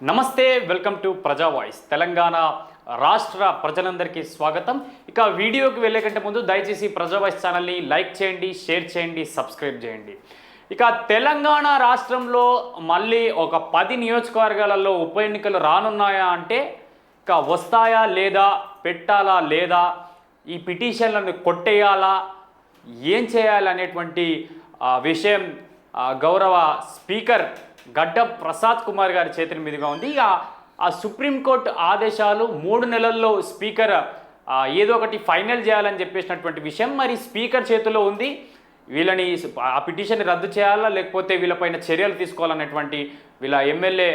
నమస్తే, welcome to ప్రజా voice. Telangana రాష్ట్ర ప్రజలందరికీ స్వాగతం. ఇక వీడియోకి వెళ్ళే కంటే ముందు దయచేసి ప్రజా వాయిస్ ఛానల్ని లైక్ చేయండి, షేర్ చేయండి, సబ్స్క్రైబ్ చేయండి. ఇక తెలంగాణ రాష్ట్రంలో మళ్ళీ ఒక 10 నియోజకవర్గాలలో ఉప ఎన్నికలు రానున్నాయా అంటే ఇక వస్తాయా లేదా, పెట్టాలా లేదా, ఈ పిటిషన్లను కొట్టేయాలా, ఏం చేయాలనేటువంటి విషయం గౌరవ స్పీకర్ గడ్డం ప్రసాద్ కుమార్ గారి చేతుల మీదుగా ఉంది. ఇక ఆ సుప్రీంకోర్టు ఆదేశాలు 3 నెలల్లో స్పీకర్ ఏదో ఒకటి ఫైనల్ చేయాలని చెప్పేసినటువంటి విషయం మరి స్పీకర్ చేతిలో ఉంది. వీళ్ళని ఆ పిటిషన్ రద్దు చేయాలా లేకపోతే వీళ్ళపైన చర్యలు తీసుకోవాలనేటువంటి వీళ్ళ ఎమ్మెల్యే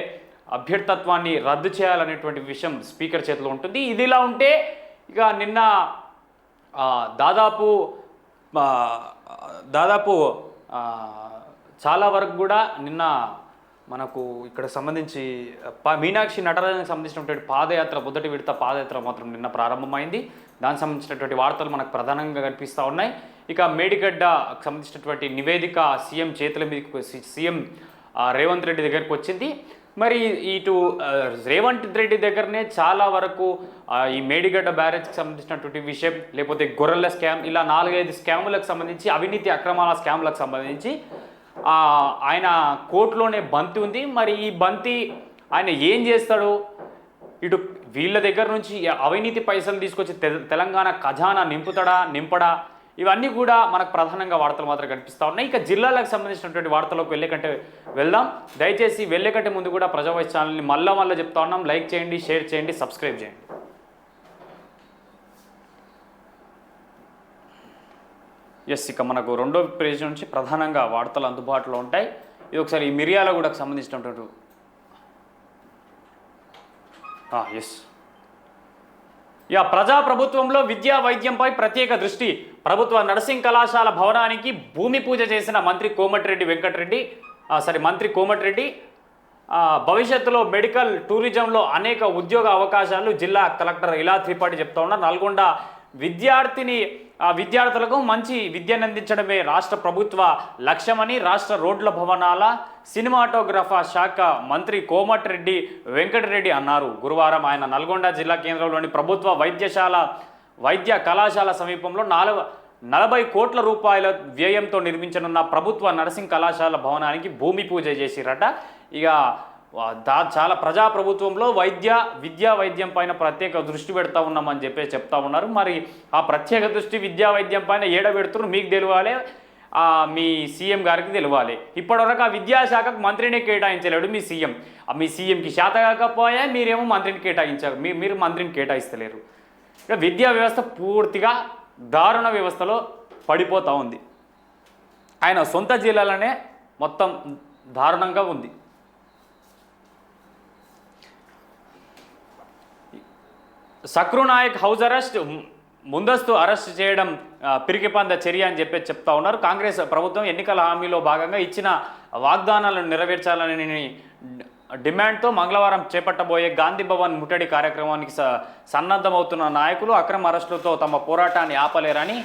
అభ్యర్థత్వాన్ని రద్దు చేయాలనేటువంటి విషయం స్పీకర్ చేతిలో ఉంటుంది. ఇదిలా ఉంటే ఇక నిన్న దాదాపు చాలా వరకు కూడా నిన్న మనకు ఇక్కడ సంబంధించి మీనాక్షి నటరాజన్కి సంబంధించినటువంటి పాదయాత్ర, మొదటి విడత పాదయాత్ర మాత్రం నిన్న ప్రారంభమైంది. దానికి సంబంధించినటువంటి వార్తలు మనకు ప్రధానంగా కనిపిస్తూ ఉన్నాయి. ఇక మేడిగడ్డకు సంబంధించినటువంటి నివేదిక సీఎం చేతుల మీదకి సీఎం రేవంత్ రెడ్డి దగ్గరికి వచ్చింది. మరి ఇటు రేవంత్ రెడ్డి దగ్గరనే చాలా వరకు ఈ మేడిగడ్డ బ్యారేజ్కి సంబంధించినటువంటి విషయం, లేకపోతే గొర్రెల స్కామ్, ఇలా 4-5 స్కాములకు సంబంధించి, అవినీతి అక్రమాల స్కాములకు సంబంధించి ఆయన కోర్టులోనే బంతి ఉంది. మరి ఈ బంతి ఆయన ఏం చేస్తాడు, ఇటు వీళ్ళ దగ్గర నుంచి అవినీతి పైసలు తీసుకొచ్చి తెలంగాణ ఖజానా నింపడా, ఇవన్నీ కూడా మనకు ప్రధానంగా వార్తలు మాత్రం కనిపిస్తూ ఉన్నాయి. ఇక జిల్లాలకు సంబంధించినటువంటి వార్తలకు వెళ్దాం. దయచేసి వెళ్ళేకంటే ముందు కూడా ప్రజా వాయిస్ ఛానల్ని మళ్ళా చెప్తా ఉన్నాం, లైక్ చేయండి, షేర్ చేయండి, సబ్స్క్రైబ్ చేయండి. ఇక మనకు రెండో పేజ్ నుంచి ప్రధానంగా వార్తలు అందుబాటులో ఉంటాయి. ఇది ఒకసారి ఈ మిర్యాలగూడకు సంబంధించినటువంటి ప్రజాప్రభుత్వంలో విద్యా వైద్యంపై ప్రత్యేక దృష్టి. ప్రభుత్వ నర్సింగ్ కళాశాల భవనానికి భూమి పూజ చేసిన మంత్రి కోమటిరెడ్డి భవిష్యత్తులో మెడికల్ టూరిజంలో అనేక ఉద్యోగ అవకాశాలు జిల్లా కలెక్టర్ ఇలా త్రిపాఠి చెప్తా ఉన్నారు. నల్గొండ విద్యార్థులకు మంచి విద్యను అందించడమే రాష్ట్ర ప్రభుత్వ లక్ష్యమని రాష్ట్ర రోడ్ల భవనాల సినిమాటోగ్రఫీ శాఖ మంత్రి కోమటిరెడ్డి వెంకటరెడ్డి అన్నారు. గురువారం ఆయన నల్గొండ జిల్లా కేంద్రంలోని ప్రభుత్వ వైద్య కళాశాల సమీపంలో 40 కోట్ల రూపాయల వ్యయంతో నిర్మించనున్న ప్రభుత్వ నర్సింగ్ కళాశాల భవనానికి భూమి పూజ చేసిరట. ఇక చాలా ప్రజాప్రభుత్వంలో విద్యా వైద్యం పైన ప్రత్యేక దృష్టి పెడతా ఉన్నామని చెప్తా ఉన్నారు. మరి ఆ ప్రత్యేక దృష్టి విద్యా వైద్యం పైన పెడుతున్నారు మీకు తెలియాలి, మీ సీఎం గారికి తెలియాలి. ఇప్పటివరకు ఆ విద్యాశాఖకు మంత్రిని కేటాయించలేడు మీ సీఎం. మీ సీఎంకి శాత కాకపోయా మీరేమో మంత్రిని కేటాయించారు, మీరు మంత్రిని కేటాయిస్తలేరు. ఇక విద్యా వ్యవస్థ పూర్తిగా దారుణ వ్యవస్థలో పడిపోతూ ఉంది. ఆయన సొంత జిల్లాలోనే మొత్తం దారుణంగా ఉంది. సక్రునాయక్ హౌస్ అరెస్ట్, ముందస్తు అరెస్ట్ చేయడం పిరికిపంద చర్య అని చెప్తా ఉన్నారు. కాంగ్రెస్ ప్రభుత్వం ఎన్నికల హామీలో భాగంగా ఇచ్చిన వాగ్దానాలను నెరవేర్చాలని డిమాండ్తో మంగళవారం చేపట్టబోయే గాంధీ భవన్ ముట్టడి కార్యక్రమానికి సన్నద్ధమవుతున్న నాయకులు అక్రమ అరెస్టులతో తమ పోరాటాన్ని ఆపలేరని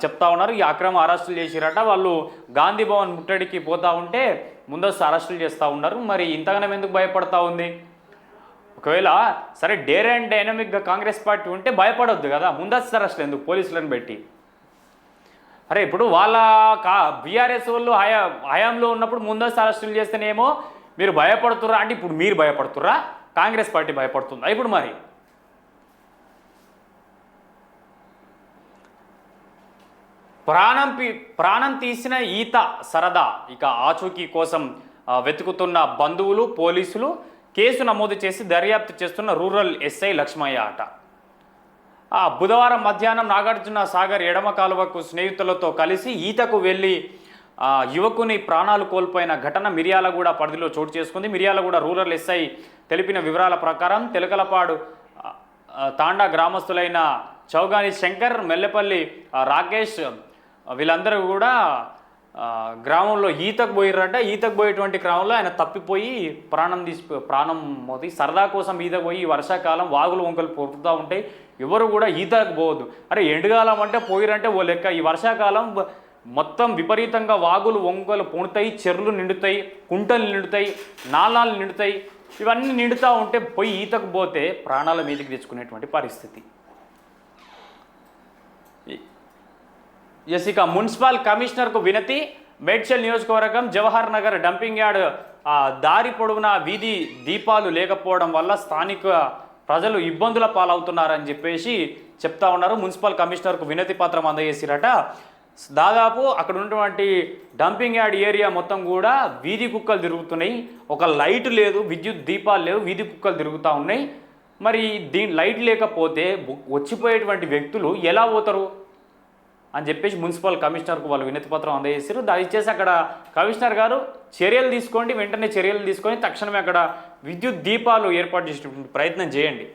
చెప్తా ఉన్నారు. ఈ అక్రమ అరెస్టులు చేసిరట. వాళ్ళు గాంధీ భవన్ ముట్టడికి పోతూ ఉంటే ముందస్తు అరెస్టులు చేస్తూ ఉన్నారు. మరి ఇంతగానం ఎందుకు భయపడతా ఉంది? ఒకవేళ సరే డేర్ అండ్ డైనమిక్గా కాంగ్రెస్ పార్టీ ఉంటే భయపడొద్దు కదా, ముందస్తు అరెస్టులు ఎందుకు పోలీసులను పెట్టి? అరే ఇప్పుడు వాళ్ళ బీఆర్ఎస్ వాళ్ళు హయాంలో ఉన్నప్పుడు ముందస్తు అరెస్టులు చేస్తేనేమో మీరు భయపడుతుర్రా అంటే ఇప్పుడు మీరు భయపడుతుర్రా? కాంగ్రెస్ పార్టీ భయపడుతుందా ఇప్పుడు? మరి ప్రాణం తీసిన ఈత సరదా ఇక ఆచూకీ కోసం వెతుకుతున్న బంధువులు, పోలీసులు కేసు నమోదు చేసి దర్యాప్తు చేస్తున్న రూరల్ ఎస్ఐ లక్ష్మయ్య అట. బుధవారం మధ్యాహ్నం నాగార్జున సాగర్ ఎడమ కాలువకు స్నేహితులతో కలిసి ఈతకు వెళ్ళి యువకుని ప్రాణాలు కోల్పోయిన ఘటన మిర్యాలగూడ పరిధిలో చోటు చేసుకుంది. మిర్యాలగూడ రూరల్ ఎస్ఐ తెలిపిన వివరాల ప్రకారం తెలకలపాడు తాండా గ్రామస్తులైన చౌగాని శంకర్, మెల్లెపల్లి రాకేష్ వీళ్ళందరూ కూడా గ్రామంలో ఈతకు పోయిర్రట. ఈతకు పోయేటువంటి క్రమంలో ఆయన తప్పిపోయి ప్రాణం మోది సరదా కోసం ఈతకు పోయి వర్షాకాలం వాగులు వంకలు పొరుతూ ఉంటాయి, ఎవరు కూడా ఈతకు పోవద్దు. అరే ఎండుగాలం అంటే పోయిరంటే ఓ లెక్క, ఈ వర్షాకాలం మొత్తం విపరీతంగా వాగులు వంకలు పొణుతాయి, చెర్లు నిండుతాయి, కుంటలు నిండుతాయి, నాలాలు నిండుతాయి. ఇవన్నీ నిండుతూ ఉంటే పోయి ఈతకు పోతే ప్రాణాల మీదకి తెచ్చుకునేటువంటి పరిస్థితి. ఇక మున్సిపల్ కమిషనర్కు వినతి. మేడ్చల్ నియోజకవర్గం జవహర్ నగర్ డంపింగ్ యార్డ్ దారి పొడవునా వీధి దీపాలు లేకపోవడం వల్ల స్థానిక ప్రజలు ఇబ్బందుల పాలవుతున్నారని చెప్పేసి చెప్తా ఉన్నారు. మున్సిపల్ కమిషనర్కు వినతి పత్రం అందజేసిరట. దాదాపు అక్కడ ఉన్నటువంటి డంపింగ్ యార్డ్ ఏరియా మొత్తం కూడా వీధి కుక్కలు తిరుగుతున్నాయి. ఒక లైట్ లేదు, విద్యుత్ దీపాలు లేవు, వీధి కుక్కలు తిరుగుతూ ఉన్నాయి. మరి లైట్ లేకపోతే వచ్చిపోయేటువంటి వ్యక్తులు ఎలా పోతారు అని చెప్పేసి మున్సిపల్ కమిషనర్కు వాళ్ళు వినతి పత్రం అందజేశారు. దయచేసి అక్కడ కమిషనర్ గారు చర్యలు తీసుకోండి, వెంటనే చర్యలు తీసుకొని తక్షణమే అక్కడ విద్యుత్ దీపాలు ఏర్పాటు చేసేటువంటి ప్రయత్నం చేయండి.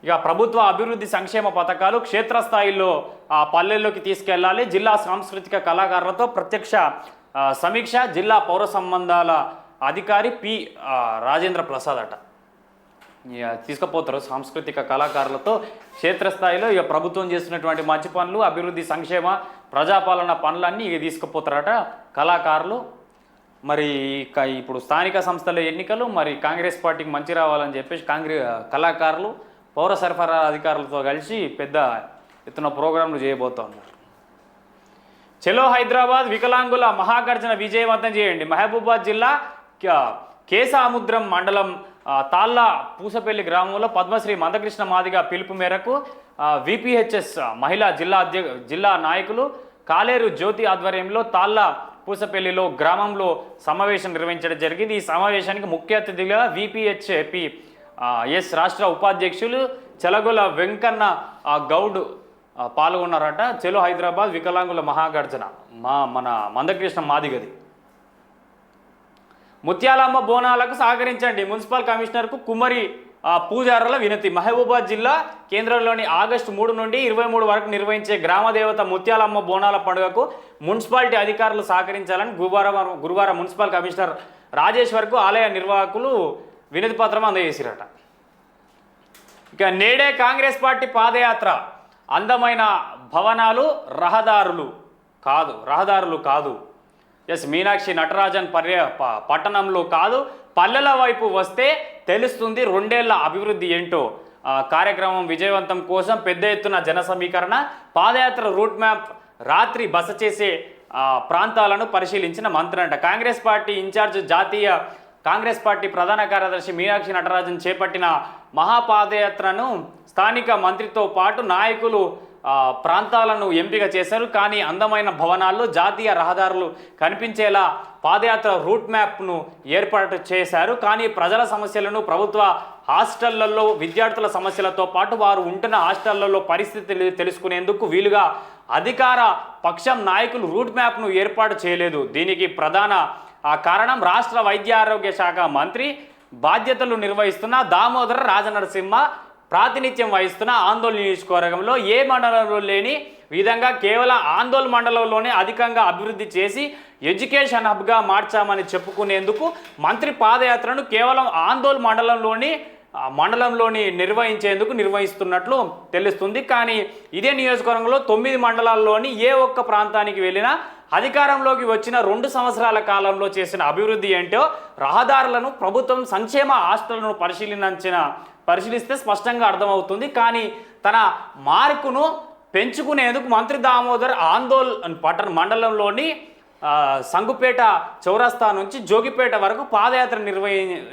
ఇక ప్రభుత్వ అభివృద్ధి సంక్షేమ పథకాలు క్షేత్రస్థాయిలో పల్లెల్లోకి తీసుకెళ్లాలి. జిల్లా సాంస్కృతిక కళాకారులతో ప్రత్యక్ష సమీక్ష. జిల్లా పౌర సంబంధాల అధికారి పి రాజేంద్ర ప్రసాద్ అట తీసుకుపోతారు. సాంస్కృతిక కళాకారులతో క్షేత్రస్థాయిలో ఇక ప్రభుత్వం చేస్తున్నటువంటి మంచి పనులు, అభివృద్ధి సంక్షేమ ప్రజాపాలన పనులన్నీ ఇక తీసుకుపోతారట కళాకారులు. మరి ఇప్పుడు స్థానిక సంస్థల ఎన్నికలు, మరి కాంగ్రెస్ పార్టీకి మంచి రావాలని చెప్పేసి కళాకారులు పౌర సరఫరా అధికారులతో కలిసి పెద్ద ఎత్తున ప్రోగ్రాంలు చేయబోతూ ఉన్నారు. చలో హైదరాబాద్ వికలాంగుల మహాగర్జన విజయవంతం చేయండి. మహబూబాద్ జిల్లా కేసాముద్రం మండలం తాళ్ళ పూసపల్లి గ్రామంలో పద్మశ్రీ మందకృష్ణ మాదిగ పిలుపు మేరకు విపిహెచ్ఎస్ మహిళా జిల్లా నాయకులు కాలేరు జ్యోతి ఆధ్వర్యంలో తాళ్ళ పూసపల్లిలో గ్రామంలో సమావేశం నిర్వహించడం జరిగింది. ఈ సమావేశానికి ముఖ్య అతిథిగా విపిహెచ్పి రాష్ట్ర ఉపాధ్యక్షులు చెలగొల వెంకన్న గౌడ్ పాల్గొన్నారట. చెలో హైదరాబాద్ వికలాంగుల మహాగర్జన మన మందకృష్ణ మాదిగది. ముత్యాలమ్మ బోనాలకు సహకరించండి. మున్సిపల్ కమిషనర్కు కుమ్మరి పూజారుల వినతి. మహబూబాద్ జిల్లా కేంద్రంలోని ఆగస్టు 3 నుండి 23 వరకు నిర్వహించే గ్రామదేవత ముత్యాలమ్మ బోనాల పండుగకు మున్సిపాలిటీ అధికారులు సహకరించాలని గురువారం మున్సిపల్ కమిషనర్ రాజేశ్వర్కు ఆలయ నిర్వాహకులు వినతి పత్రం అందజేసిరట. ఇక నేడే కాంగ్రెస్ పార్టీ పాదయాత్ర. అందమైన భవనాలు రహదారులు కాదు. మీనాక్షి నటరాజన్ పట్టణంలో కాదు, పల్లెల వైపు వస్తే తెలుస్తుంది 2 ఏళ్ల అభివృద్ధి ఏంటో. కార్యక్రమం విజయవంతం కోసం పెద్ద ఎత్తున జన సమీకరణ, పాదయాత్ర రూట్ మ్యాప్, రాత్రి బస చేసే ప్రాంతాలను పరిశీలించిన మంత్రి అంట. కాంగ్రెస్ పార్టీ ఇన్ఛార్జ్ జాతీయ కాంగ్రెస్ పార్టీ ప్రధాన కార్యదర్శి మీనాక్షి నటరాజన్ చేపట్టిన మహాపాదయాత్రను స్థానిక మంత్రితో పాటు నాయకులు ప్రాంతాలను ఎంపిక చేశారు. కానీ అందమైన భవనాల్లో జాతీయ రహదారులు కనిపించేలా పాదయాత్ర రూట్ మ్యాప్ను ఏర్పాటు చేశారు. కానీ ప్రజల సమస్యలను, ప్రభుత్వ హాస్టళ్లలో విద్యార్థుల సమస్యలతో పాటు వారు ఉంటున్న హాస్టళ్లలో పరిస్థితులు తెలుసుకునేందుకు వీలుగా అధికార పక్షం నాయకులు రూట్ మ్యాప్ను ఏర్పాటు చేయలేదు. దీనికి ప్రధాన కారణం రాష్ట్ర వైద్య ఆరోగ్య శాఖ మంత్రి బాధ్యతలు నిర్వహిస్తున్న దామోదర రాజనరసింహ ప్రాతినిధ్యం వహిస్తున్న ఆందోళన నియోజకవర్గంలో ఏ మండలంలో లేని విధంగా కేవలం ఆందోళన మండలంలోనే అధికంగా అభివృద్ధి చేసి ఎడ్యుకేషన్ హబ్గా మార్చామని చెప్పుకునేందుకు మంత్రి పాదయాత్రను కేవలం ఆందోళన మండలంలోని నిర్వహిస్తున్నట్లు తెలుస్తుంది. కానీ ఇదే నియోజకవర్గంలో 9 మండలాల్లోని ఏ ఒక్క ప్రాంతానికి వెళ్ళినా అధికారంలోకి వచ్చిన 2 సంవత్సరాల కాలంలో చేసిన అభివృద్ధి ఏంటో, రహదారులను, ప్రభుత్వం సంక్షేమ హాస్టళ్లను పరిశీలిస్తే స్పష్టంగా అర్థమవుతుంది. కానీ తన మార్కును పెంచుకునేందుకు మంత్రి దామోదర్ మండలంలోని సంగుపేట చౌరస్తా నుంచి జోగిపేట వరకు పాదయాత్ర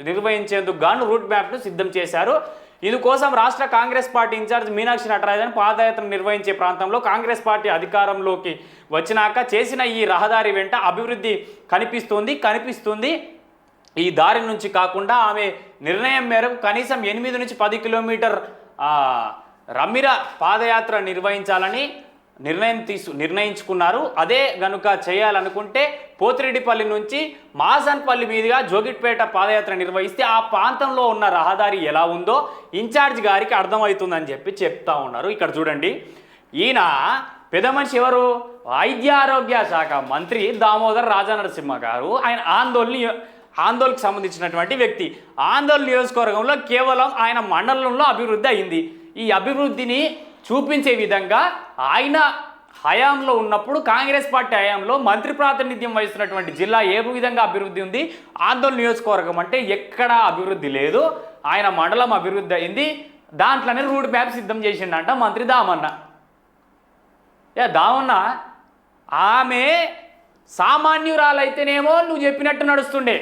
నిర్వహించేందుకు గాను రూట్ మ్యాప్ను సిద్ధం చేశారు. ఇందుకోసం రాష్ట్ర కాంగ్రెస్ పార్టీ ఇన్ఛార్జ్ మీనాక్షి నటరాజన్ పాదయాత్ర నిర్వహించే ప్రాంతంలో కాంగ్రెస్ పార్టీ అధికారంలోకి వచ్చినాక చేసిన ఈ రహదారి వెంట అభివృద్ధి కనిపిస్తుంది. ఈ దారి నుంచి కాకుండా ఆమె నిర్ణయం మేరకు కనీసం 8 నుంచి 10 కిలోమీటర్ రమ్మిర పాదయాత్ర నిర్వహించాలని నిర్ణయించుకున్నారు. అదే గనుక చేయాలనుకుంటే పోతిరెడ్డిపల్లి నుంచి మాసన్పల్లి మీదుగా జోగిట్పేట పాదయాత్ర నిర్వహిస్తే ఆ ప్రాంతంలో ఉన్న రహదారి ఎలా ఉందో ఇన్ఛార్జ్ గారికి అర్థమవుతుందని చెప్తా ఉన్నారు. ఇక్కడ చూడండి, ఈయన పెద్ద మనిషి ఎవరు? వైద్య ఆరోగ్య శాఖ మంత్రి దామోదర్ రాజనరసింహ గారు. ఆయన ఆందోళనకు సంబంధించినటువంటి వ్యక్తి. ఆందోళన నియోజకవర్గంలో కేవలం ఆయన మండలంలో అభివృద్ధి అయింది. ఈ అభివృద్ధిని చూపించే విధంగా ఆయన హయాంలో ఉన్నప్పుడు కాంగ్రెస్ పార్టీ హయాంలో మంత్రి ప్రాతినిధ్యం వహిస్తున్నటువంటి జిల్లా ఏ విధంగా అభివృద్ధి ఉంది? ఆందోళన నియోజకవర్గం అంటే ఎక్కడా అభివృద్ధి లేదు. ఆయన మండలం అభివృద్ధి అయింది, దాంట్లోనే రూట్ మ్యాప్ సిద్ధం చేసిండంట మంత్రి దామన్న. దామన్న ఆమె సామాన్యురాలైతేనేమో నువ్వు చెప్పినట్టు నడుస్తుండే,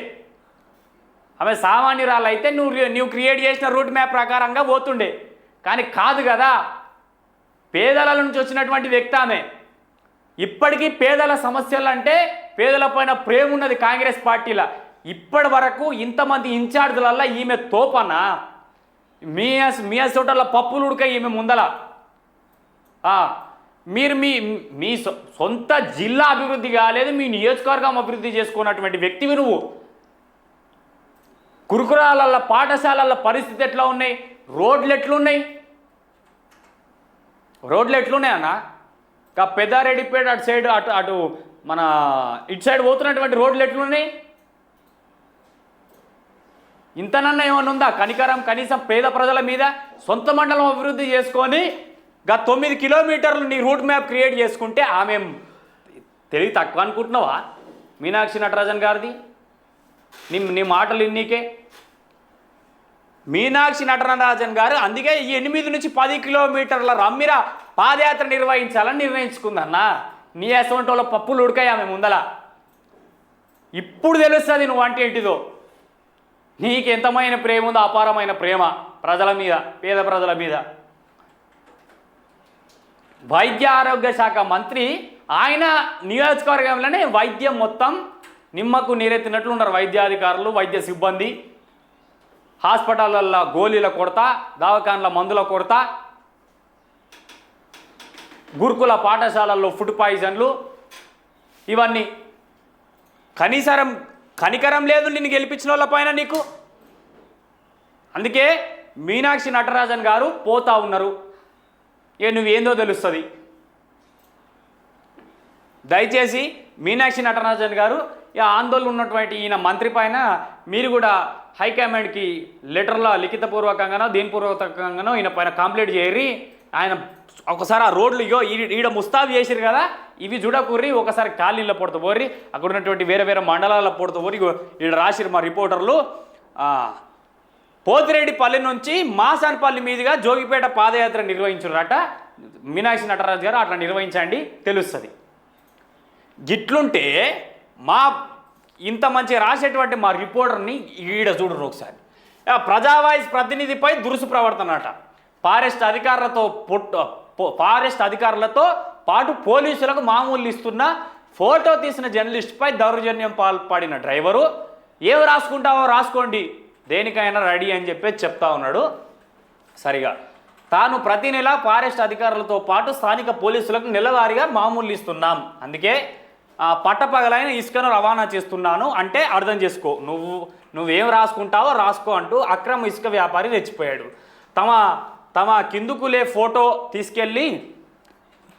ఆమె సామాన్యురాలైతే నువ్వు క్రియేట్ చేసిన రూట్ మ్యాప్ ప్రకారంగా పోతుండే. కానీ కాదు కదా, పేదల నుంచి వచ్చినటువంటి వ్యక్తి ఆమె. ఇప్పటికీ పేదల సమస్యలు అంటే పేదల పైన ప్రేమ ఉన్నది కాంగ్రెస్ పార్టీలో. ఇప్పటి వరకు ఇంతమంది ఇన్ఛార్జీలల్లో ఈమె తోపన, మీ చోటల పప్పులు ఉడక ఈమె ముందల. మీరు మీ మీ సొంత జిల్లా అభివృద్ధి కాలేదు, మీ నియోజకవర్గం అభివృద్ధి చేసుకున్నటువంటి వ్యక్తివి నువ్వు. గురుకులాల పాఠశాలల పరిస్థితి ఎట్లా ఉన్నాయి? రోడ్లు ఎట్లున్నాయి? రోడ్లు ఎట్లున్నాయి అన్న? పెద్దారెడ్డిపేట అటు సైడ్ అటు మన ఇటు సైడ్ పోతున్నటువంటి రోడ్లు ఎట్లున్నాయి? ఇంతనన్నా ఏమన్నా ఉందా కనికరం? కనీసం పేద ప్రజల మీద సొంత మండలం అభివృద్ధి చేసుకొని 9 కిలోమీటర్లు నీ రూట్ మ్యాప్ క్రియేట్ చేసుకుంటే ఆమె తెలివి తక్కువ అనుకుంటున్నావా? మీనాక్షి నటరాజన్ గారిది నీ మాటలు ఇన్నికే. మీనాక్షి నటరాజన్ గారు అందుకే ఈ 8 నుంచి 10 కిలోమీటర్ల రమ్మిర పాదయాత్ర నిర్వహించాలని నిర్ణయించుకుందన్నా. నీ అసొంటి వాళ్ళ పప్పులు ఉడకాయి ఆమె ముందల. ఇప్పుడు తెలుస్తుంది నువ్వు అంటే ఏంటిదో. నీకు ఎంతమైన ప్రేమ ఉందో, అపారమైన ప్రేమ ప్రజల మీద, పేద ప్రజల మీద. వైద్య ఆరోగ్య శాఖ మంత్రి ఆయన నియోజకవర్గంలోనే వైద్యం మొత్తం నిమ్మకు నీరెత్తినట్లు ఉన్నారు. వైద్యాధికారులు, వైద్య సిబ్బంది, హాస్పిటళ్ళల్లో గోళీల కొరత, దవాఖాన్ల మందుల కొరత, గురుకుల పాఠశాలల్లో ఫుడ్ పాయిజన్లు, ఇవన్నీ. కనికరం లేదు నిన్ను గెలిపించిన వాళ్ళ పైన నీకు. అందుకే మీనాక్షి నటరాజన్ గారు పోతా ఉన్నారు. నువ్వేందో తెలుస్తుంది. దయచేసి మీనాక్షి నటరాజన్ గారు ఆందోళన ఉన్నటువంటి ఈయన మంత్రి పైన మీరు కూడా హైకమాండ్కి లెటర్లో లిఖితపూర్వకంగానో దీనిపూర్వకంగానో ఈయన పైన కంప్లైంట్ చేయరి. ఆయన ఒకసారి ఆ రోడ్లు ఈడ ముస్తాబు చేసిరు కదా, ఇవి చూడకూర్రి, ఒకసారి కాలనీలో పొడత పోర్రి, అక్కడ ఉన్నటువంటి వేరే వేరే మండలాల్లో పొడత పోరి. ఈడ రాసిరు మా రిపోర్టర్లు. పోతిరెడ్డిపల్లి నుంచి మాసాన్పల్లి మీదుగా జోగిపేట పాదయాత్ర నిర్వహించురట మీనాక్షి నటరాజు గారు. అట్లా నిర్వహించండి తెలుస్తుంది. గిట్లుంటే మా ఇంత మంచి రాసేటువంటి మా రిపోర్టర్ని ఈడ చూడరు ఒకసారి. ప్రజావాయిస్ ప్రతినిధిపై దురుసు ప్రవర్తన అట. ఫారెస్ట్ అధికారులతో పాటు పోలీసులకు మామూలు ఇస్తున్న ఫోటో తీసిన జర్నలిస్ట్పై దౌర్జన్యం పాల్పడిన డ్రైవరు ఏమి రాసుకుంటావో రాసుకోండి, దేనికైనా రెడీ అని చెప్పి చెప్తా ఉన్నాడు. సరిగా తాను ప్రతి నెల ఫారెస్ట్ అధికారులతో పాటు స్థానిక పోలీసులకు నెలవారీగా మామూలు ఇస్తున్నాం, అందుకే పట్టపగలైన ఇసుకను రవాణా చేస్తున్నాను అంటే అర్థం చేసుకో, నువ్వేం రాసుకుంటావో రాసుకో అంటూ అక్రమ ఇసుక వ్యాపారి రెచ్చిపోయాడు. తమ కిందుకులే ఫోటో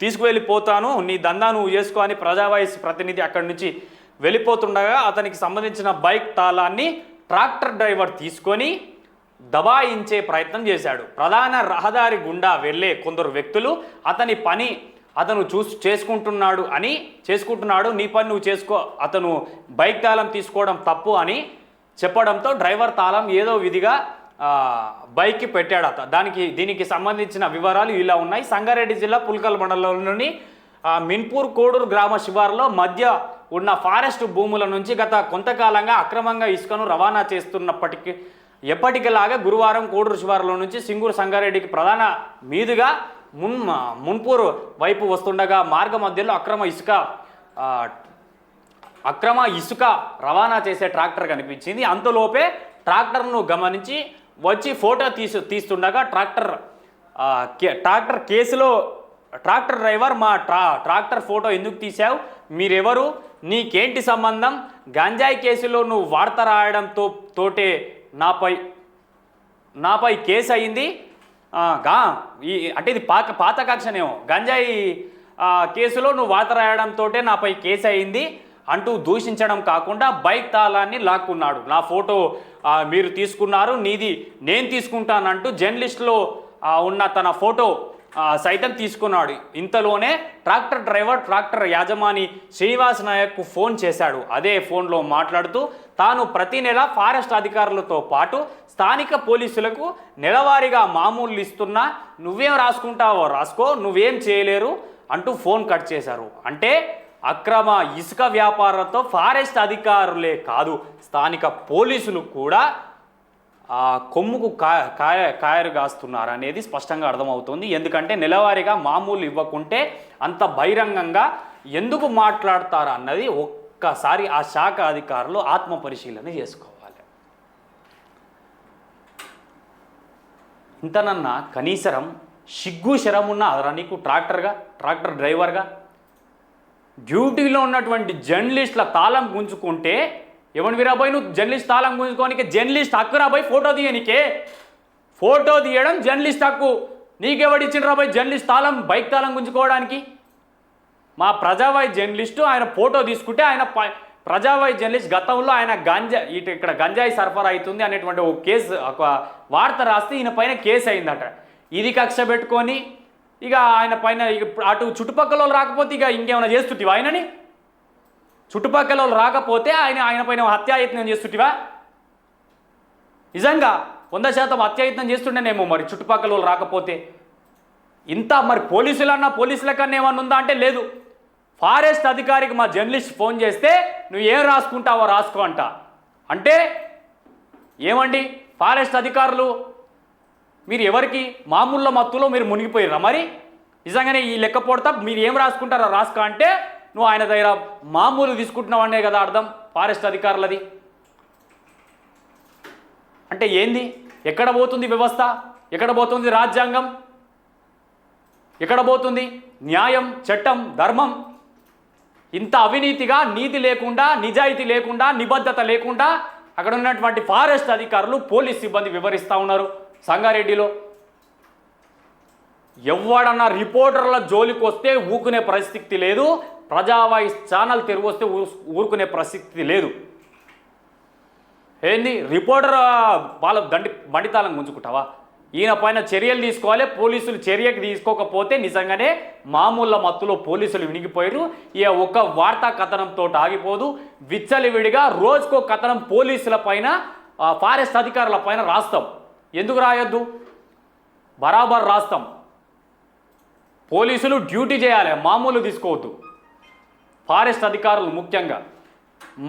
తీసుకువెళ్ళిపోతాను, నీ దందా నువ్వు చేసుకో అని ప్రజావాయిస్ ప్రతినిధి అక్కడి నుంచి వెళ్ళిపోతుండగా అతనికి సంబంధించిన బైక్ తాళాన్ని ట్రాక్టర్ డ్రైవర్ తీసుకొని దబాయించే ప్రయత్నం చేశాడు. ప్రధాన రహదారి గుండా వెళ్ళే కొందరు వ్యక్తులు అతని పని అతను చేసుకుంటున్నాడు, నీ పని నువ్వు చేసుకో, అతను బైక్ తాళం తీసుకోవడం తప్పు అని చెప్పడంతో డ్రైవర్ తాళం ఏదో విధిగా బైక్కి పెట్టాడట. దీనికి సంబంధించిన వివరాలు ఇలా ఉన్నాయి. సంగారెడ్డి జిల్లా పుల్కల్ మండలంలోని మిన్పూర్ కోడూరు గ్రామ శివారులో మధ్య ఉన్న ఫారెస్ట్ భూముల నుంచి గత కొంతకాలంగా అక్రమంగా ఇసుకను రవాణా చేస్తున్నప్పటికీ ఎప్పటికిలాగా గురువారం కోడూరు శివారులో నుంచి సింగూరు సంగారెడ్డికి ప్రధాన మీదుగా మున్పూర్ వైపు వస్తుండగా మార్గ మధ్యలో అక్రమ ఇసుక రవాణా చేసే ట్రాక్టర్ కనిపించింది. అంతలోపే ట్రాక్టర్ను గమనించి వచ్చి ఫోటో తీస్తుండగా ట్రాక్టర్ కేసులో ట్రాక్టర్ డ్రైవర్ మా ట్రాక్టర్ ఫోటో ఎందుకు తీసావు, మీరెవరు, నీకేంటి సంబంధం, గంజాయి కేసులో నువ్వు వార్త రాయడంతో తోటే నాపై కేసు అయింది, అంటే ఇది పాత కక్షనేమో, గంజాయి కేసులో నువ్వు వార్త రాయడంతో నాపై కేసు అయింది అంటూ దూషించడం కాకుండా బైక్ తాళాన్ని లాక్కున్నాడు. నా ఫోటో మీరు తీసుకున్నారు, నీది నేను తీసుకుంటానంటూ జర్నలిస్ట్లో ఉన్న తన ఫోటో సైతం తీసుకున్నాడు. ఇంతలోనే ట్రాక్టర్ డ్రైవర్ ట్రాక్టర్ యాజమాని శ్రీనివాస్ నాయక్కు ఫోన్ చేశాడు. అదే ఫోన్లో మాట్లాడుతూ తాను ప్రతి నెల ఫారెస్ట్ అధికారులతో పాటు స్థానిక పోలీసులకు నెలవారీగా మామూలు ఇస్తున్నా, నువ్వేం రాసుకుంటావో రాసుకో, నువ్వేం చేయలేరు అంటూ ఫోన్ కట్ చేశారు. అంటే అక్రమ ఇసుక వ్యాపారంతో ఫారెస్ట్ అధికారులే కాదు, స్థానిక పోలీసులు కూడా కొమ్ముకు కాయరు కాస్తున్నారు అనేది స్పష్టంగా అర్థమవుతుంది. ఎందుకంటే నెలవారీగా మామూలు ఇవ్వకుంటే అంత బహిరంగంగా ఎందుకు మాట్లాడతారు అన్నది ఒక్కసారి ఆ శాఖ అధికారులు ఆత్మ పరిశీలన చేసుకోవాలి. ఇంతనన్నా కనీసరం సిగ్గు శరమున్న అదరా నీకు ట్రాక్టర్ డ్రైవర్గా డ్యూటీలో ఉన్నటువంటి జర్నలిస్టుల తాళం గుంజుకుంటే ఎవరిని వీరాబాయ్ నువ్వు జర్నలిస్ట్ తాళం గుంజుకోనికే జర్నలిస్ట్ హక్కు రాబాయ్, ఫోటో తీయనికే, ఫోటో తీయడం జర్నలిస్ట్ హక్కు. నీకెవడిచ్చిన రాబాయ్ జర్నలిస్ట్ తాళం, బైక్ తాళం గుంజుకోవడానికి? మా ప్రజావాయి జర్నలిస్టు ఆయన ఫోటో తీసుకుంటే ఆయన ప్రజావాయి జర్నలిస్ట్ గతంలో ఆయన ఇక్కడ గంజాయి సరఫరా అవుతుంది అనేటువంటి ఒక కేసు, ఒక వార్త రాస్తే ఈయన పైన కేసు అయిందట. ఇది కక్ష పెట్టుకొని ఇక ఆయన పైన అటు చుట్టుపక్కల వాళ్ళు రాకపోతే ఇక ఇంకేమైనా చేస్తుంటివా ఆయనని? చుట్టుపక్కల వాళ్ళు రాకపోతే ఆయన పైన హత్యాయత్నం చేస్తుంటివా? నిజంగా 100% హత్యాయత్నం చేస్తుండేనేమో మరి చుట్టుపక్కల వాళ్ళు రాకపోతే. ఇంత మరి పోలీసుల కన్నా ఏమన్నా ఉందా అంటే లేదు. ఫారెస్ట్ అధికారికి మా జర్నలిస్ట్ ఫోన్ చేస్తే నువ్వు ఏం రాసుకుంటావో రాసుకో అంట. అంటే ఏమండి ఫారెస్ట్ అధికారులు మీరు ఎవరికి మామూళ్ళ మత్తులో మీరు మునిగిపోయారా? మరి నిజంగానే ఈ లెక్క పొడతా మీరు ఏం రాసుకుంటారో రాసుకో అంటే నువ్వు ఆయన దగ్గర మామూలు తీసుకుంటున్నావు అనే కదా అర్థం ఫారెస్ట్ అధికారులది. అంటే ఏంది? ఎక్కడ పోతుంది వ్యవస్థ? ఎక్కడ పోతుంది రాజ్యాంగం? ఎక్కడ పోతుంది న్యాయం, చట్టం, ధర్మం? ఇంత అవినీతిగా, నీతి లేకుండా, నిజాయితీ లేకుండా, నిబద్ధత లేకుండా అక్కడ ఉన్నటువంటి ఫారెస్ట్ అధికారులు, పోలీస్ సిబ్బంది వివరిస్తూ ఉన్నారు. సంగారెడ్డిలో ఎవడన్నా రిపోర్టర్ల జోలికి వస్తే ఊకునే పరిస్థితి లేదు. ప్రజావాయిస్ ఛానల్ తెరువు వస్తే ఊరుకునే పరిస్థితి లేదు. ఏంది రిపోర్టర్ వాళ్ళ బండితాళం గుంజుకుంటావా? ఈయన పైన చర్యలు తీసుకోవాలి. పోలీసులు చర్యకి తీసుకోకపోతే నిజంగానే మామూళ్ళ మత్తులో పోలీసులు వినిగిపోయారు. ఇక ఒక వార్తా కథనంతో ఆగిపోదు. విచ్చలివిడిగా రోజుకో కథనం పోలీసుల పైన, ఫారెస్ట్ అధికారుల పైన రాస్తాం. ఎందుకు రాయొద్దు? బరాబర్ రాస్తాం. పోలీసులు డ్యూటీ చేయాలి, మామూలు తీసుకోవద్దు. ఫారెస్ట్ అధికారులు ముఖ్యంగా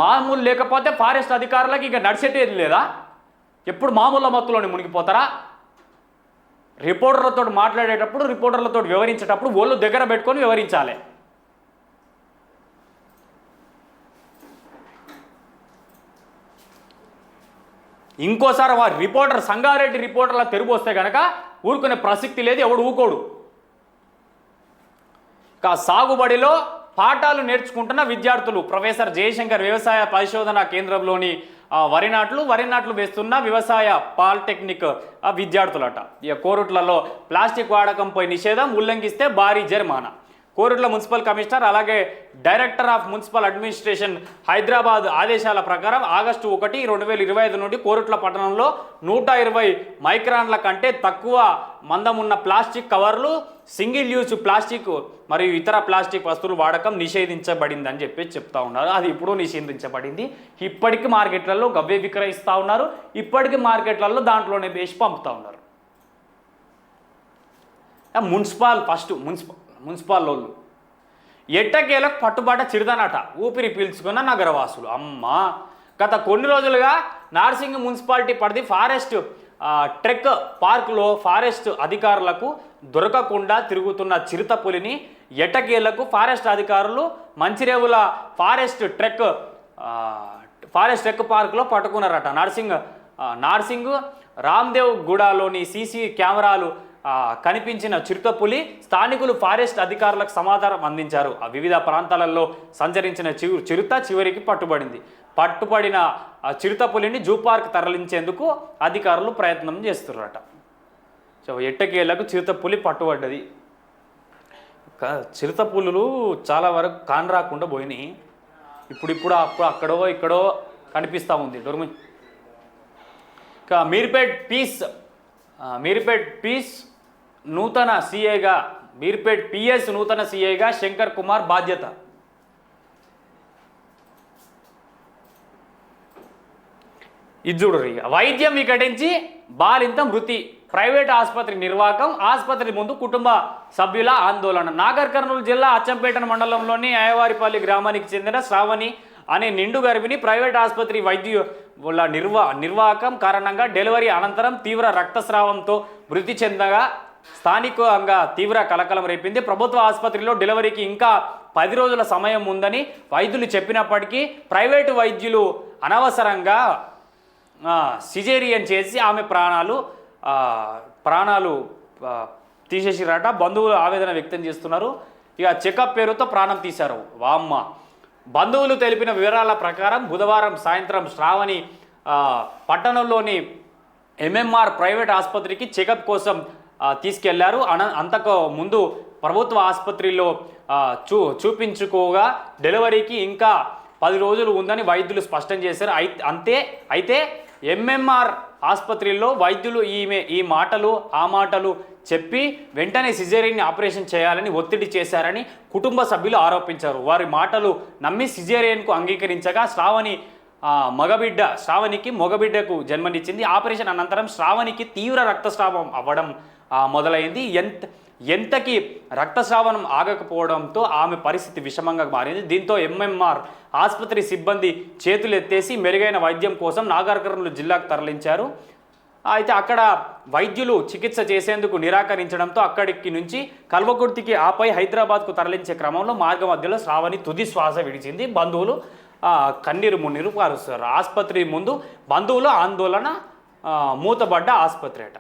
మామూలు లేకపోతే ఫారెస్ట్ అధికారులకి ఇక నడిచేటేది లేదా? ఎప్పుడు మామూలు మత్తులోనే మునిగిపోతారా? రిపోర్టర్లతో మాట్లాడేటప్పుడు, రిపోర్టర్లతో వివరించేటప్పుడు వాళ్ళు దగ్గర పెట్టుకొని వివరించాలి. ఇంకోసారి వారి రిపోర్టర్ సంగారెడ్డి రిపోర్టర్ల తెరుగు వస్తే కనుక ఊరుకునే ప్రసక్తి లేదు, ఎవడు ఊకోడు. సాగుబడిలో పాఠాలు నేర్చుకుంటున్న విద్యార్థులు ప్రొఫెసర్ జయశంకర్ వ్యవసాయ పరిశోధన కేంద్రంలోని వరి నాట్లు వేస్తున్న వ్యవసాయ పాలిటెక్నిక్ విద్యార్థులట. ఇక కోరుట్లలో ప్లాస్టిక్ వాడకంపై నిషేధం ఉల్లంఘిస్తే భారీ జరిమానా. కోరుట్ల మున్సిపల్ కమిషనర్ అలాగే director of municipal administration Hyderabad ఆదేశాల ప్రకారం ఆగస్టు 1, 2025 నుండి కోరుట్ల పట్టణంలో 120 మైక్రాన్ల కంటే తక్కువ మందమున్న ప్లాస్టిక్ కవర్లు, సింగిల్ యూజ్ ప్లాస్టిక్ మరియు ఇతర ప్లాస్టిక్ వస్తువులు వాడకం నిషేధించబడిందని చెప్తా ఉన్నారు. అది ఇప్పుడు నిషేధించబడింది. ఇప్పటికీ మార్కెట్లలో గవ్వే విక్రయిస్తూ ఉన్నారు. ఇప్పటికీ మార్కెట్లలో దాంట్లోనే వేసి పంపుతూ ఉన్నారు. మున్సిపల్ వాళ్ళు ఎట్టకేలకు పట్టుబాట చిరుదనట ఊపిరి పీల్చుకున్న నగరవాసులు. అమ్మా, గత కొన్ని రోజులుగా నార్సింగ్ మున్సిపాలిటీ పరిధి ఫారెస్ట్ ట్రెక్ పార్కులో ఫారెస్ట్ అధికారులకు దొరకకుండా తిరుగుతున్న చిరుతపులిని ఎట్టకేలకు ఫారెస్ట్ అధికారులు మంచిరేవుల ఫారెస్ట్ ట్రెక్ పార్కులో పట్టుకున్నారట. నార్సింగ్ రామ్దేవ్ గూడలోని సీసీ కెమెరాలు కనిపించిన చిరుతపులి స్థానికులు ఫారెస్ట్ అధికారులకు సమాచారం అందించారు. వివిధ ప్రాంతాలలో సంచరించిన చిరుత చివరికి పట్టుబడిన చిరుతపులిని జూ పార్క్ తరలించేందుకు అధికారులు ప్రయత్నం చేస్తున్నారట. సో ఎట్టకేలకు చిరుతపులి పట్టుబడ్డది. చిరుతపులులు చాలా వరకు కానరాకుండా పోయినాయి. ఇప్పుడు అక్కడో ఇక్కడో కనిపిస్తూ ఉంది. మీర్పేట్ పీస్ నూతన సిఐగా మీర్పేట్ పిఎస్ నూతన సిఐగా శంకర్ కుమార్ బాధ్యత. ఇది చూడరు. వైద్యం వికటించి బాలింత మృతి, ప్రైవేట్ ఆసుపత్రి నిర్వాహకం, ఆసుపత్రి ముందు కుటుంబ సభ్యుల ఆందోళన. నాగర్ కర్నూలు జిల్లా అచ్చంపేట మండలంలోని అయ్యవారిపల్లి గ్రామానికి చెందిన శ్రావణి అనే నిండు గర్భిణి ప్రైవేట్ ఆసుపత్రి వైద్యుల నిర్వాహకం కారణంగా డెలివరీ అనంతరం తీవ్ర రక్తస్రావంతో మృతి చెందగా స్థానికంగా తీవ్ర కలకలం రేపింది. ప్రభుత్వ ఆసుపత్రిలో డెలివరీకి ఇంకా 10 రోజుల సమయం ఉందని వైద్యులు చెప్పినప్పటికీ ప్రైవేటు వైద్యులు అనవసరంగా సిజేరియన్ చేసి ఆమె ప్రాణాలు తీసేసిరట. బంధువులు ఆవేదన వ్యక్తం చేస్తున్నారు. ఇక చెకప్ పేరుతో ప్రాణం తీశారు. వామ్మ. బంధువులు తెలిపిన వివరాల ప్రకారం బుధవారం సాయంత్రం శ్రావణి పట్టణంలోని ఎంఎంఆర్ ప్రైవేట్ ఆసుపత్రికి చెకప్ కోసం తీసుకెళ్లారు. అంతకు ముందు ప్రభుత్వ ఆసుపత్రిలో చూపించుకోగా డెలివరీకి ఇంకా 10 రోజులు ఉందని వైద్యులు స్పష్టం చేశారు. అయితే ఎంఎంఆర్ ఆసుపత్రిలో వైద్యులు ఈ మాటలు ఆ మాటలు చెప్పి వెంటనే సిజేరియన్ ఆపరేషన్ చేయాలని ఒత్తిడి చేశారని కుటుంబ సభ్యులు ఆరోపించారు. వారి మాటలు నమ్మి సిజేరియన్కు అంగీకరించగా శ్రావణికి మగబిడ్డకు జన్మనిచ్చింది. ఆపరేషన్ అనంతరం శ్రావణికి తీవ్ర రక్తస్రావం అవ్వడం మొదలైంది. ఎంతకి రక్తస్రావణం ఆగకపోవడంతో ఆమె పరిస్థితి విషమంగా మారింది. దీంతో ఎంఎంఆర్ ఆసుపత్రి సిబ్బంది చేతులు ఎత్తేసి మెరుగైన వైద్యం కోసం నాగర్ కర్నూలు జిల్లాకు తరలించారు. అయితే అక్కడ వైద్యులు చికిత్స చేసేందుకు నిరాకరించడంతో అక్కడికి నుంచి కల్వకుర్తికి ఆపై హైదరాబాద్కు తరలించే క్రమంలో మార్గ మధ్యలో శ్రావణి తుది శ్వాస విడిచింది. బంధువులు కన్నీరు మున్నీరు పారుస్తారు. ఆసుపత్రి ముందు బంధువుల ఆందోళన. మూతబడ్డ ఆసుపత్రి అట.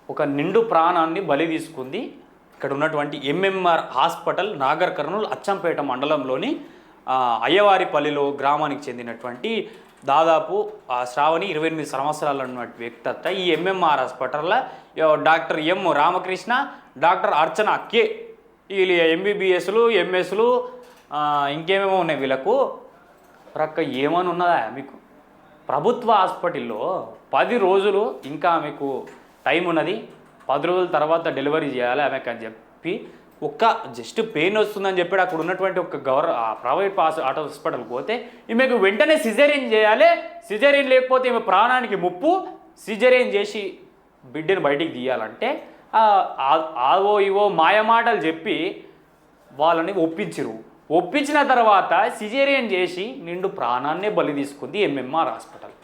ఒక నిండు ప్రాణాన్ని బలి తీసుకుంది. ఇక్కడ ఉన్నటువంటి ఎంఎంఆర్ హాస్పిటల్ నాగర్ కర్నూలు అచ్చంపేట మండలంలోని అయ్యవారిపల్లిలో గ్రామానికి చెందినటువంటి దాదాపు శ్రావణి 28 సంవత్సరాలు ఉన్నటువంటి వ్యక్తి అత్త. ఈ ఎంఎంఆర్ హాస్పిటల్లో డాక్టర్ ఎం రామకృష్ణ, డాక్టర్ అర్చన కే, వీళ్ళు ఎంబీబీఎస్లు ఎంఎస్లు ఇంకేమేమో ఉన్నాయి. వీళ్ళకు రక్క ఏమని ఉన్నదా మీకు? ప్రభుత్వ హాస్పిటల్లో 10 రోజులు ఇంకా మీకు టైం ఉన్నది. 10 రోజుల తర్వాత డెలివరీ చేయాలి ఆమెకు అని చెప్పి జస్ట్ పెయిన్ వస్తుందని చెప్పి అక్కడ ఉన్నటువంటి ఒక ప్రైవేట్ హాస్పిటల్కి పోతే ఈమెకు వెంటనే సిజేరియన్ చేయాలి. సిజేరియన్ లేకపోతే ఈమె ప్రాణానికి ముప్పు. సిజేరియన్ చేసి బిడ్డను బయటికి తీయాలంటే ఆవో ఇవో మాయమాటలు చెప్పి వాళ్ళని ఒప్పించిన తర్వాత సిజేరియన్ చేసి నిండు ప్రాణాన్నే బలి తీసుకుంది ఎంఎంఆర్ హాస్పిటల్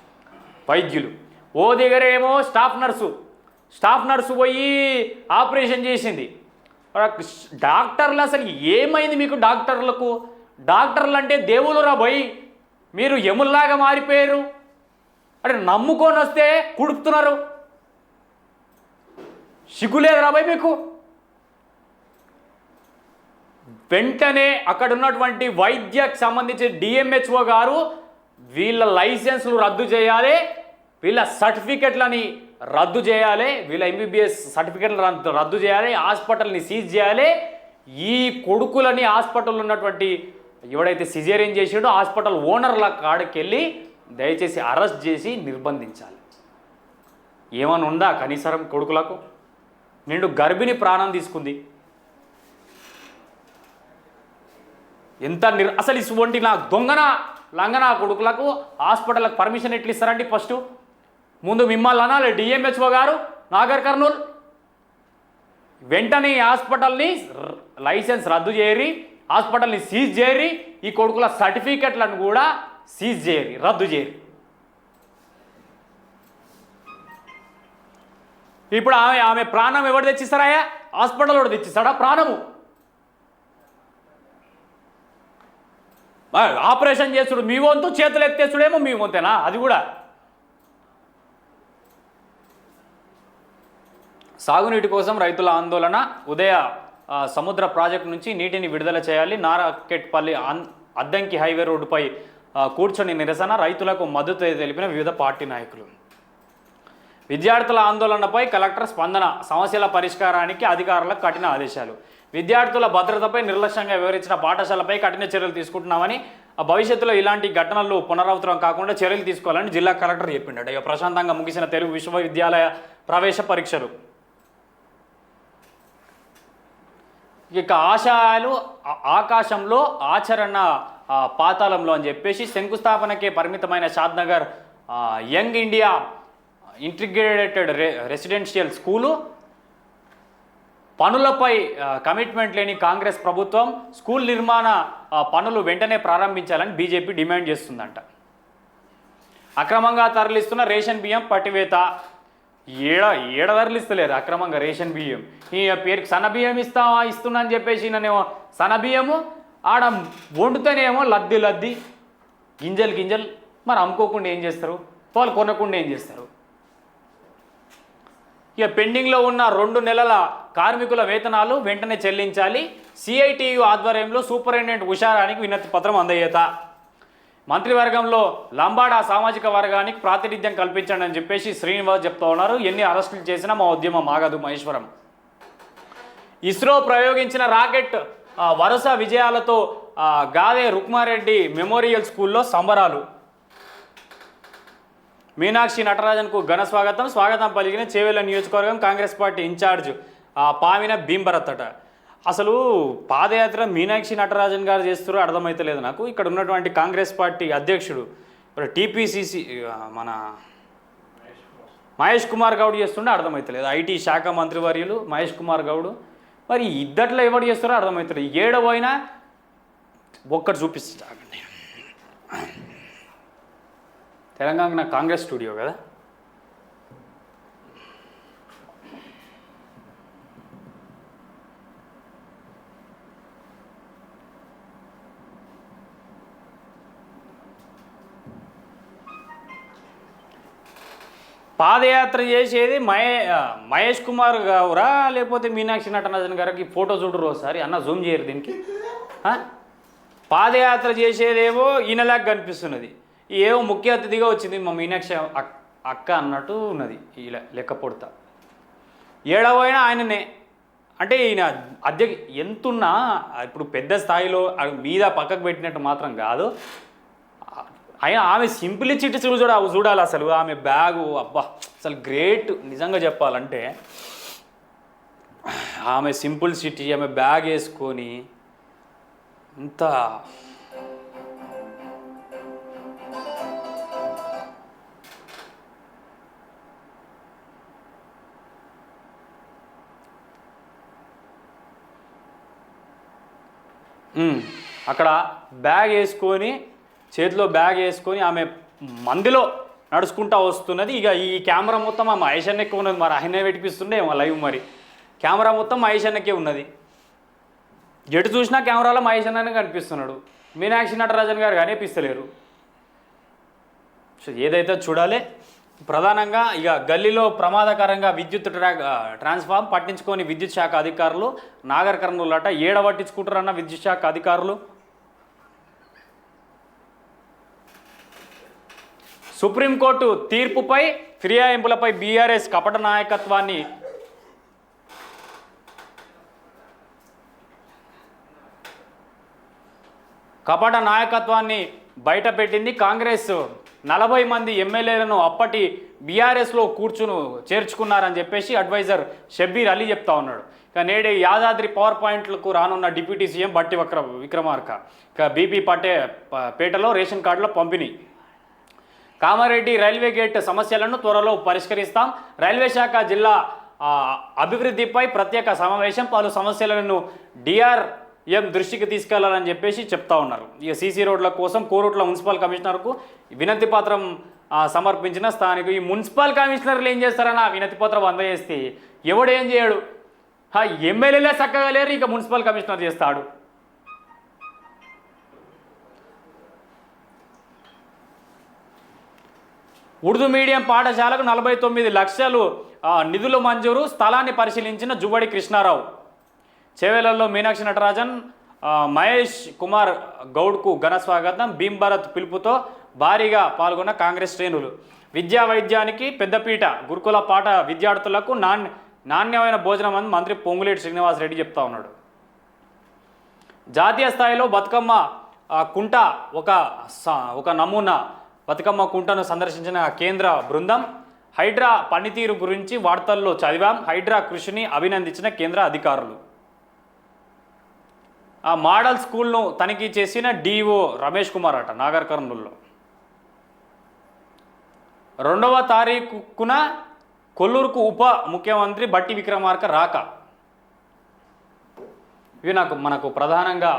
వైద్యులు. ఓ దగ్గరేమో స్టాఫ్ నర్సు పోయి ఆపరేషన్ చేసింది. డాక్టర్లు అసలు ఏమైంది మీకు? డాక్టర్లు అంటే దేవుళ్ళు రా భయ్, మీరు ఎముల్లాగా మారిపోయారు. అంటే నమ్ముకొని వస్తే కుడుపుతున్నారు. సిగ్గులేదు రా భయ్ మీకు? వెంటనే అక్కడ ఉన్నటువంటి వైద్యకు సంబంధించి డిఎంహెచ్ఓ గారు వీళ్ళ లైసెన్స్లు రద్దు చేయాలి, వీళ్ళ సర్టిఫికెట్లని రద్దు చేయాలి, వీళ్ళ ఎంబీబీఎస్ సర్టిఫికెట్లను రద్దు చేయాలి, హాస్పిటల్ని సీజ్ చేయాలి. ఈ కొడుకులని హాస్పిటల్లో ఉన్నటువంటి ఎవడైతే సిజేరియన్ చేసాడో హాస్పిటల్ ఓనర్ల కాడికి వెళ్ళి దయచేసి అరెస్ట్ చేసి నిర్బంధించాలి. ఏమని ఉందా కనీసరం? కొడుకులకు నిండు గర్భిణి ప్రాణం తీసుకుంది. ఎంత అసలు ఇటువంటి నా లంగన కొడుకులకు హాస్పిటల్కి పర్మిషన్ ఎట్లు ఇస్తారండి? ఫస్ట్ ముందు మిమ్మల్ని అనాలి డిఎంహెచ్ఓ గారు నాగర్ కర్నూలు, వెంటనే హాస్పిటల్ని లైసెన్స్ రద్దు చేయరి, హాస్పిటల్ని సీజ్ చేయరి, ఈ కొడుకుల సర్టిఫికెట్లను కూడా సీజ్ చేయరి, రద్దు చేయరి. ఇప్పుడు ఆమె ప్రాణం ఎవరు తెచ్చిస్తారా? హాస్పిటల్ కూడా తెచ్చిస్తాడా ప్రాణము? ఆపరేషన్ చేసుడు మీ వంతు, చేతులు ఎత్తేసుడేమో మీ వంతేనా? అది కూడా. సాగునీటి కోసం రైతుల ఆందోళన. ఉదయ సముద్ర ప్రాజెక్టు నుంచి నీటిని విడుదల చేయాలి. నారాకెట్పల్లి అద్దంకి హైవే రోడ్డుపై కూర్చొని నిరసన. రైతులకు మద్దతు తెలిపిన వివిధ పార్టీ నాయకులు. విద్యార్థుల ఆందోళనపై కలెక్టర్ స్పందన. సమస్యల పరిష్కారానికి అధికారులకు కఠిన ఆదేశాలు. విద్యార్థుల భద్రతపై నిర్లక్ష్యంగా వివరించిన పాఠశాలపై కఠిన చర్యలు తీసుకుంటున్నామని భవిష్యత్తులో ఇలాంటి ఘటనలు పునరావృతం కాకుండా చర్యలు తీసుకోవాలని జిల్లా కలెక్టర్ చెప్పిండట. ఇక ప్రశాంతంగా ముగిసిన తెలుగు విశ్వవిద్యాలయ ప్రవేశ పరీక్షలు. ఇక ఆశయాలు ఆకాశంలో ఆచరణ పాతాళంలో అని చెప్పేసి శంకుస్థాపనకే పరిమితమైన Shadnagar young India integrated residential school పనులపై కమిట్మెంట్ లేని కాంగ్రెస్ ప్రభుత్వం స్కూల్ నిర్మాణ పనులు వెంటనే ప్రారంభించాలని బీజేపీ డిమాండ్ చేస్తుందంట. అక్రమంగా తరలిస్తున్న రేషన్ బియ్యం పట్టివేత. ఏడ తరలిస్తలేరు అక్రమంగా రేషన్ బియ్యం. ఈ పేరుకి సన్న బియ్యం ఇస్తున్నా అని చెప్పేసి నేనేమో సన్న బియ్యము ఆడ వండుతేనేమో లద్ది గింజలు మరి అమ్ముకోకుండా ఏం చేస్తారు, వాళ్ళు కొనకుండా ఏం చేస్తారు? ఇక పెండింగ్లో ఉన్న 2 నెలల కార్మికుల వేతనాలు వెంటనే చెల్లించాలి. సిఐటియు ఆధ్వర్యంలో సూపరింటెండెంట్ ఉషారానికి వినతి పత్రం అందజేత. మంత్రివర్గంలో లంబాడా సామాజిక వర్గానికి ప్రాతినిధ్యం కల్పించండి అని చెప్పేసి శ్రీనివాస్ చెప్తా ఉన్నారు. ఎన్ని అరెస్టులు చేసినా మా ఉద్యమం ఆగదు మహేశ్వరం. ఇస్రో ప్రయోగించిన రాకెట్ వరుస విజయాలతో గాదే రుక్మారెడ్డి మెమోరియల్ స్కూల్లో సంబరాలు. మీనాక్షి నటరాజన్కు ఘన స్వాగతం పలికిన చేవెళ్ల నియోజకవర్గం కాంగ్రెస్ పార్టీ ఇన్ఛార్జ్ పామిన భీంభరత్ అట. అసలు పాదయాత్ర మీనాక్షి నటరాజన్ గారు చేస్తారో అర్థమైతలేదు నాకు. ఇక్కడ ఉన్నటువంటి కాంగ్రెస్ పార్టీ అధ్యక్షుడు టీపీసీసీ మన మహేష్ కుమార్ గౌడ్ చేస్తుండే అర్థమవుతలేదు. ఐటీ శాఖ మంత్రివర్యులు మహేష్ కుమార్ గౌడ్. మరి ఇద్దట్లో ఎవరు చేస్తారో అర్థమవుతలేదు. ఏడవైనా ఒక్కటి చూపిస్తాగండి. తెలంగాణ కాంగ్రెస్ స్టూడియో కదా. పాదయాత్ర చేసేది మహేష్ కుమార్ గారురా లేకపోతే మీనాక్షి నటరాజన్ గారికి ఫోటో చూడరు ఒకసారి అన్న జూమ్ చేయరు దీనికి. పాదయాత్ర చేసేదేమో ఈయనలాగా కనిపిస్తున్నది, ఏమో ముఖ్య అతిథిగా వచ్చింది మా మీనాక్షి అక్క అన్నట్టు ఉన్నది. ఇలా లెక్క పొడతా ఏడవైనా ఆయననే. అంటే ఈయన ఎంతున్నా ఇప్పుడు పెద్ద స్థాయిలో మీద పక్కకు పెట్టినట్టు మాత్రం కాదు. అయినా ఆమె సింప్లిసిటీ చూడాలి అసలు. ఆమె బ్యాగు అబ్బా అసలు గ్రేట్. నిజంగా చెప్పాలంటే ఆమె సింప్లిసిటీ, ఆమె బ్యాగ్ వేసుకొని ఇంత అక్కడ బ్యాగ్ వేసుకొని చేతిలో బ్యాగ్ వేసుకొని ఆమె మందిలో నడుచుకుంటా వస్తున్నది. ఇక ఈ కెమెరా మొత్తం ఆ మహేష్ అన్నకే ఉన్నది. మరి ఆయనే పెట్టిపిస్తుండే లైవ్. మరి కెమెరా మొత్తం మహేష్ అన్నకే ఉన్నది. ఎటు చూసినా కెమెరాలో మహేష్ అన్ననే కనిపిస్తున్నాడు. మీనాక్షి నటరాజన్ గారు కనిపిస్తలేరు. సో ఏదైతే చూడాలి. ప్రధానంగా ఇక గల్లీలో ప్రమాదకరంగా విద్యుత్ ట్రాన్స్ఫార్మ్ పట్టించుకొని విద్యుత్ శాఖ అధికారులు నాగర్ కర్నూలు అట. ఏడ పట్టించుకుంటారన్న విద్యుత్ శాఖ అధికారులు. సుప్రీంకోర్టు తీర్పుపై ఫిర్యాయింపులపై బీఆర్ఎస్ కపట నాయకత్వాన్ని బయటపెట్టింది. కాంగ్రెస్ 40 మంది ఎమ్మెల్యేలను అప్పటి బీఆర్ఎస్లో చేర్చుకున్నారని చెప్పేసి అడ్వైజర్ షబ్బీర్ అలీ చెప్తా ఉన్నాడు. ఇక నేడే యాదాద్రి పవర్ పాయింట్లకు రానున్న డిప్యూటీ సీఎం బట్టి విక్రమార్క. ఇక బీపీ పేటలో రేషన్ కార్డుల పంపిణీ. కామారెడ్డి రైల్వే గేట్ సమస్యలను త్వరలో పరిష్కరిస్తాం. రైల్వే శాఖ జిల్లా అభివృద్ధిపై ప్రత్యేక సమావేశం. పలు సమస్యలను డిఆర్ఎం దృష్టికి తీసుకెళ్లాలని చెప్పేసి చెప్తా ఉన్నారు. ఇక సీసీ రోడ్ల కోసం కోరుట్ల మున్సిపల్ కమిషనర్కు వినతి పత్రం సమర్పించిన స్థానికు. ఈ మున్సిపల్ కమిషనర్లు ఏం చేస్తారన్న వినతి పత్రం అందజేస్తే ఎవడేం చేయడు. ఎమ్మెల్యేలే చక్కగా లేరు, ఇక మున్సిపల్ కమిషనర్ చేస్తాడు. ఉర్దూ మీడియం పాఠశాలకు 49 లక్షలు నిధులు మంజూరు. స్థలాన్ని పరిశీలించిన జువ్వడి కృష్ణారావు. చేవెళ్లలో మీనాక్షి నటరాజన్ మహేష్ కుమార్ గౌడ్కు ఘన స్వాగతం. భీంభరత్ పిలుపుతో భారీగా పాల్గొన్న కాంగ్రెస్ శ్రేణులు. విద్యా వైద్యానికి పెద్దపీట. గురుకుల పాఠ విద్యార్థులకు నాణ్యమైన భోజనం అని మంత్రి పొంగులేటి శ్రీనివాసరెడ్డి చెప్తా ఉన్నాడు. జాతీయ స్థాయిలో బతుకమ్మ కుంట ఒక నమూనా బతుకమ్మ కుంటను సందర్శించిన కేంద్ర బృందం. హైడ్రా పనితీరు గురించి వార్తల్లో చదివాం. హైడ్రా కృషిని అభినందించిన కేంద్ర అధికారులు. ఆ మోడల్ స్కూల్ను తనిఖీ చేసిన డిఓ రమేష్ కుమార్ అట నాగర్ కర్నూలులో. 2వ తారీఖున కొల్లూరుకు ఉప ముఖ్యమంత్రి బట్టి విక్రమార్క రాక. ఇవి మనకు ప్రధానంగా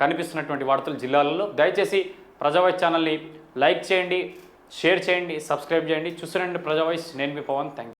కనిపిస్తున్నటువంటి వార్తలు జిల్లాలలో. దయచేసి ప్రజావాయిస్ ఛానల్ని లైక్ చేయండి, షేర్ చేయండి, సబ్స్క్రైబ్ చేయండి. చూస్తుండండి ప్రజావాయిస్. నేను మీ పవన్. Thank you.